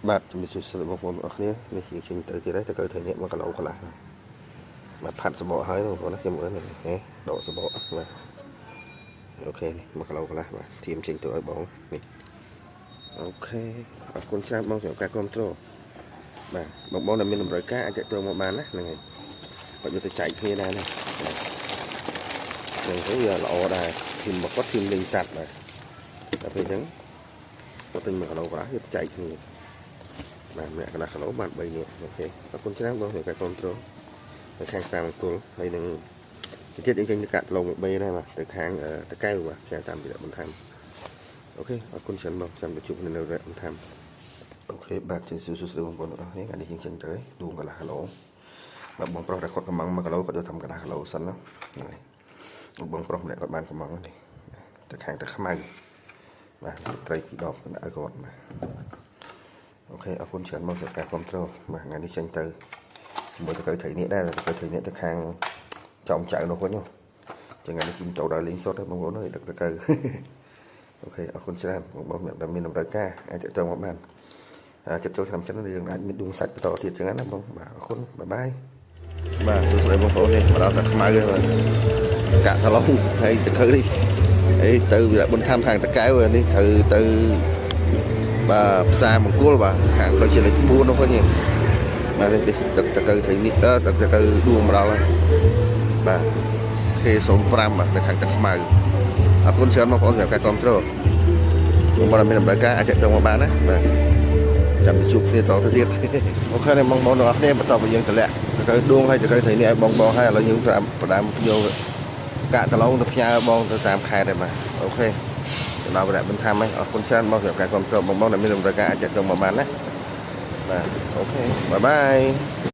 បាទជំរាបសួរបងប្អូនអរគ្នានេះខ្ញុំទៅទៀតហើយទៅទៅថ្ងៃនេះមកកន្លោកន្លះបាទផាត់សបកហើយបងប្អូនខ្ញុំអើនេះដកសបកបាទអូខេនេះមកកន្លោកន្លះបាទធៀមចេញទៅឲ្យបងនេះអូខេអរគុណច្រើនបងសម្រាប់ការគ្រប់គ្រងបាទបងប្អូនដែលមានតម្រូវការអាចទៅមកបានណាហ្នឹងហើយគាត់យកទៅចែកគ្នាដែរណាហ្នឹងទៅវាល្អដែរធៀមមកគាត់ធៀមលេងសัตว์បាទតែពេលអញ្ចឹងគាត់ទិញមកកន្លោកន្លះយកទៅចែកគ្នាបាទម្នាក់កន្លះគីឡូបាន3នាក់អូខេអរគុណច្រើនបងសម្រាប់ការគ្រប់គ្រងទៅខាងសាមង្គលហើយនឹងទៀតយើងចេញទៅកាត់ឡង3ដែរបាទទៅខាងតកែវបាទចាតាមវិទ្យាបន្ថែមអូខេអរគុណច្រើនបងចាំទៅជួបនៅរយៈបន្ថែមអូខេបាទជម្រាបសួរបងប្អូនអរគ្នាថ្ងៃនេះយើងចេញទៅដួងកន្លះគីឡូបាទបងប្រុសដែលគាត់កំង1គីឡូគាត់យកធ្វើកន្លះគីឡូសិនណាបងប្រុសម្នាក់គាត់បានកំងនេះទៅខាងទៅខ្មៅបាទត្រីពីរដបដាក់ឲ្យគាត់បាទអូខេអរគុណច្រើនមកសម្រាប់ការគ្រប់គ្រងបាទថ្ងៃនេះចេញទៅជាមួយទៅត្រីនេះដែរទៅត្រីនេះទៅខាងចំចៅនោះវិញចឹងថ្ងៃនេះជិះទៅដល់លេងសុតហើយបងប្អូនអើយដឹកទៅអូខេអរគុណច្រើនបងប្អូនដែលមានតម្រូវការអាចទៅមកបានចិត្តចូលឆ្នាំចិនយើងអាចមានដួងសាច់បន្តទៀតចឹងណាបងបាទអរគុណបាយបាយបាទសួស្តីបងប្អូននេះមកដល់តែខ្មៅហើយបាទកាក់តឡងហើយទឹកខឹកនេះហើយទៅវិទ្យាបន្ថែមខាងតកែវនេះត្រូវទៅបាទផ្សារបង្គោលបាទខាងដូចជាលេខ4នោះវិញបាទនេះទឹកតកៅត្រីនេះទឹកតកៅដួងមកដល់ហើយបាទ K05 បាទនៅខាងទឹកខ្មៅអរគុណច្រើនបងប្អូនសម្រាប់ការគ្រប់គ្រងបងប្អូនមានតម្រូវការអាចទៅមកបានណាបាទចាំជួបគ្នាតទៅទៀតអូខេនេះបងប្អូនទាំងអស់គ្នាបន្តពីយើងតម្លាក់ទៅដួងហើយទៅត្រីនេះឲ្យបងហើយឥឡូវយើងផ្ដើមយកកាក់តឡងទៅផ្ញើបងទៅតាមខេត្តដែរបាទអូខេដល់វគ្គបន្ថែមហើយអរគុណច្រើនមកសម្រាប់ការគ្រប់គ្រងបងដែលមានតម្រូវការអាចទៅមកបានណាបាទអូខេបាយបាយ